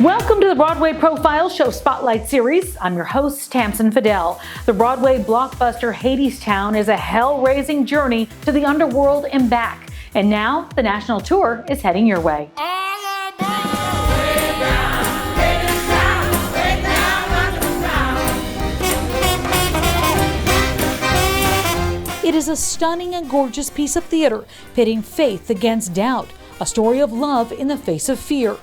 Welcome to the Broadway Profile Show Spotlight Series. I'm your host, Tamsen Fadal. The Broadway blockbuster Hadestown is a hell-raising journey to the underworld and back. And now, the national tour is heading your way. It is a stunning and gorgeous piece of theater, pitting faith against doubt, a story of love in the face of fear.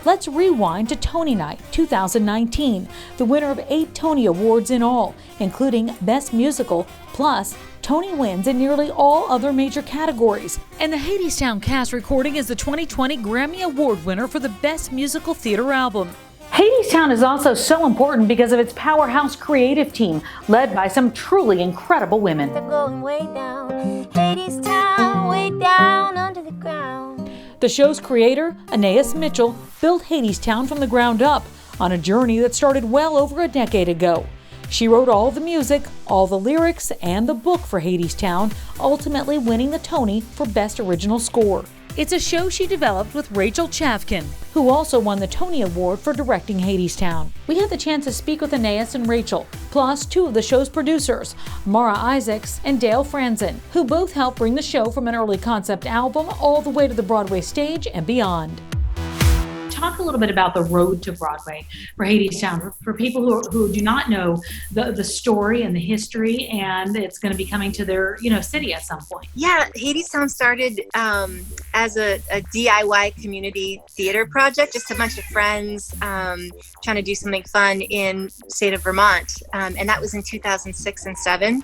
Let's rewind to Tony Night 2019, the winner of 8 Tony Awards in all, including Best Musical, plus Tony wins in nearly all other major categories. And the Hadestown cast recording is the 2020 Grammy Award winner for the Best Musical Theater Album. Hadestown is also so important because of its powerhouse creative team, led by some truly incredible women. They're going way down, Hadestown, way down under the ground. The show's creator, Anaïs Mitchell, built Hadestown from the ground up on a journey that started well over a decade ago. She wrote all the music, all the lyrics, and the book for Hadestown, ultimately winning the Tony for Best Original Score. It's a show she developed with Chavkin, who also won the Tony Award for directing Hadestown. We had the chance to speak with Anaïs and Rachel, plus 2 of the show's producers, Mara Isaacs and Dale Franzen, who both helped bring the show from an early concept album all the way to the Broadway stage and beyond. Talk a little bit about the road to Broadway for Hadestown, for people who do not know the story and the history, and it's going to be coming to their city at some point. Yeah, Hadestown started as a DIY community theater project, just a bunch of friends trying to do something fun in the state of Vermont, and that was in 2006 and 7.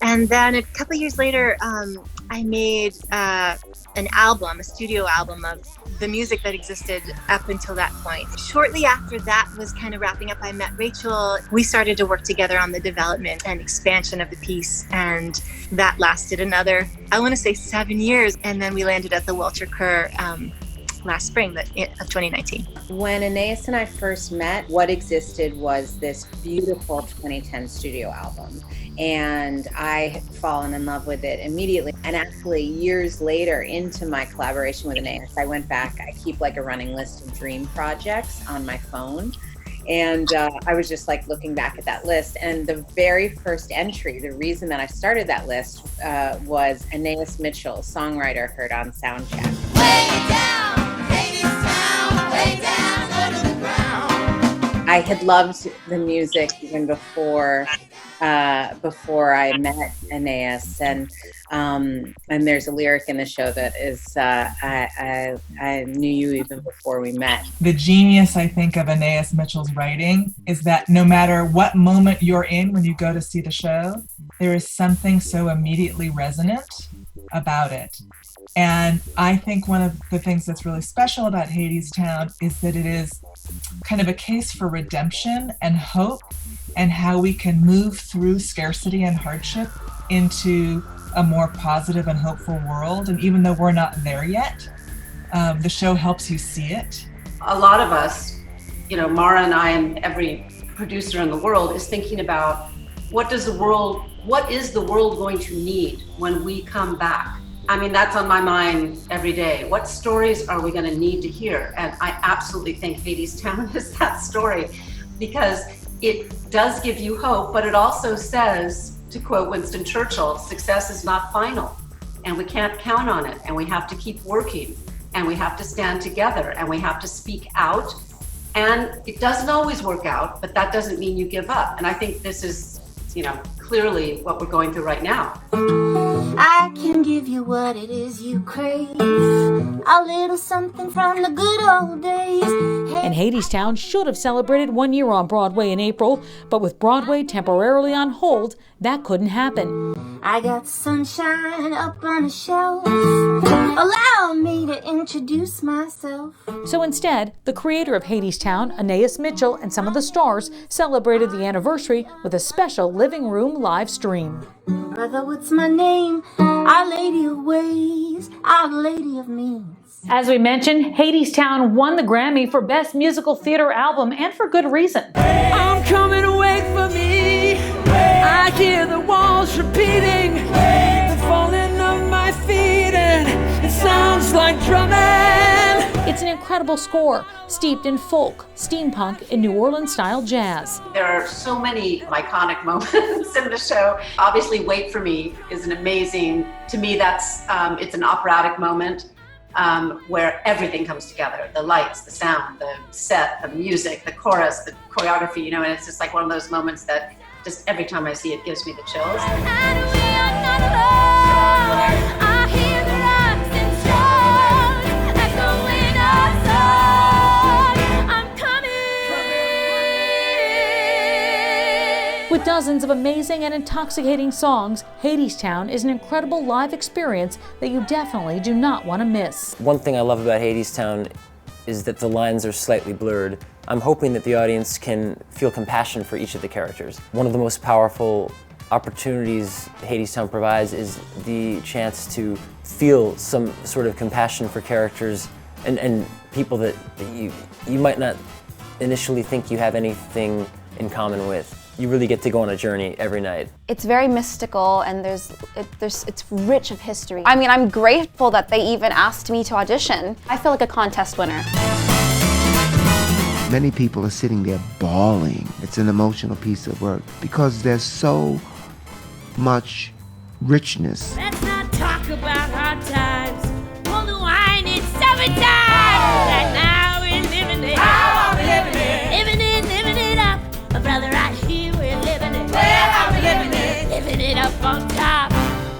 And then a couple of years later, I made an album, a studio album of the music that existed up until that point. Shortly after that was kind of wrapping up, I met Rachel. We started to work together on the development and expansion of the piece, and that lasted another, I want to say 7 years, and then we landed at the Walter Kerr last spring of 2019. When Anaïs and I first met, what existed was this beautiful 2010 studio album. And I had fallen in love with it immediately. And actually, years later into my collaboration with Anaïs, I went back. I keep like a running list of dream projects on my phone. And I was just like looking back at that list. And the very first entry, the reason that I started that list was Anaïs Mitchell, songwriter, heard on Soundcheck. Way down, Hadestown, way down under the ground. I had loved the music even before I met Anaïs, and there's a lyric in the show that is I knew you even before we met. The genius, I think, of Anaïs Mitchell's writing is that no matter what moment you're in when you go to see the show, there is something so immediately resonant about it. And I think one of the things that's really special about Hadestown is that it is kind of a case for redemption and hope, and how we can move through scarcity and hardship into a more positive and hopeful world. And even though we're not there yet, the show helps you see it. A lot of us, Mara and I and every producer in the world is thinking about what is the world going to need when we come back? I mean, that's on my mind every day. What stories are we going to need to hear? And I absolutely think Hadestown is that story, because it does give you hope, but it also says, to quote Winston Churchill, success is not final, and we can't count on it, and we have to keep working, and we have to stand together, and we have to speak out. And it doesn't always work out, but that doesn't mean you give up. And I think this is, clearly what we're going through right now. I can give you what it is you crave, a little something from the good old days. And Hadestown should have celebrated 1 year on Broadway in April, but with Broadway temporarily on hold, that couldn't happen. I got sunshine up on a shelf. Allow me to introduce myself. So instead, the creator of Hadestown, Anaïs Mitchell, and some of the stars celebrated the anniversary with a special living room live stream. Brother, what's my name? Our Lady of Ways, Our Lady of Means. As we mentioned, Hadestown won the Grammy for Best Musical Theater Album, and for good reason. I'm coming awake for me. I hear the walls repeating, the falling of my feet, and it sounds like drumming. It's It's an incredible score, steeped in folk, steampunk, and New Orleans-style jazz. There are so many iconic moments in the show. Obviously, Wait For Me is an amazing, to me that's, it's an operatic moment where everything comes together. The lights, the sound, the set, the music, the chorus, the choreography, you know, and it's just like one of those moments that just every time I see it gives me the chills. With dozens of amazing and intoxicating songs, Hadestown is an incredible live experience that you definitely do not want to miss. One thing I love about Hadestown is that the lines are slightly blurred. I'm hoping that the audience can feel compassion for each of the characters. One of the most powerful opportunities Hadestown provides is the chance to feel some sort of compassion for characters and people that you might not initially think you have anything in common with. You really get to go on a journey every night. It's very mystical and it's rich of history. I mean, I'm grateful that they even asked me to audition. I feel like a contest winner. Many people are sitting there bawling. It's an emotional piece of work because there's so much richness. Let's not talk about hard times. Pull the wine in summertime. And now we're living it. How are we living it? Living it up. A brother right here, we're living it. Well, how we living it? Living it up on top.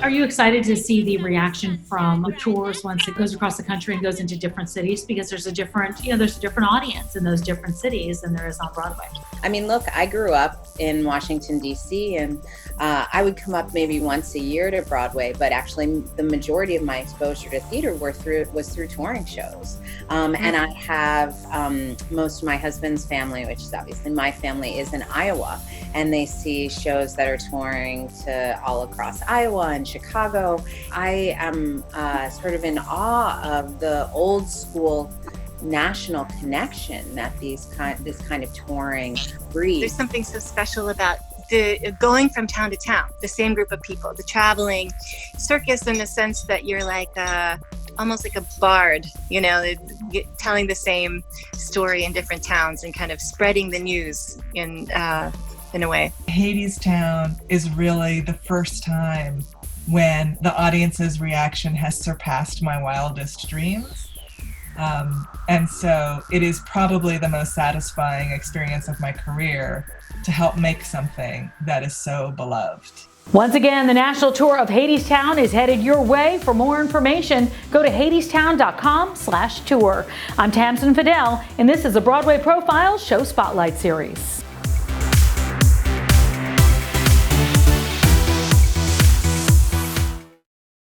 Are you excited to see the reaction from the tours once it goes across the country and goes into different cities? Because there's a different, there's a different audience in those different cities than there is on Broadway. I mean, look, I grew up in Washington, D.C., and I would come up maybe once a year to Broadway, but actually the majority of my exposure to theater was through touring shows. And I have most of my husband's family, which is obviously my family, is in Iowa, and they see shows that are touring to all across Iowa and Chicago. I am sort of in awe of the old school national connection that this kind of touring breeds. There's something so special about the going from town to town, the same group of people, the traveling circus, in the sense that you're like almost like a bard, telling the same story in different towns and kind of spreading the news in a way. Hadestown is really the first time when the audience's reaction has surpassed my wildest dreams. And so it is probably the most satisfying experience of my career to help make something that is so beloved. Once again, the national tour of Hadestown is headed your way. For more information, go to hadestown.com/tour. I'm Tamsen Fadal, and this is a Broadway Profiles Show Spotlight Series.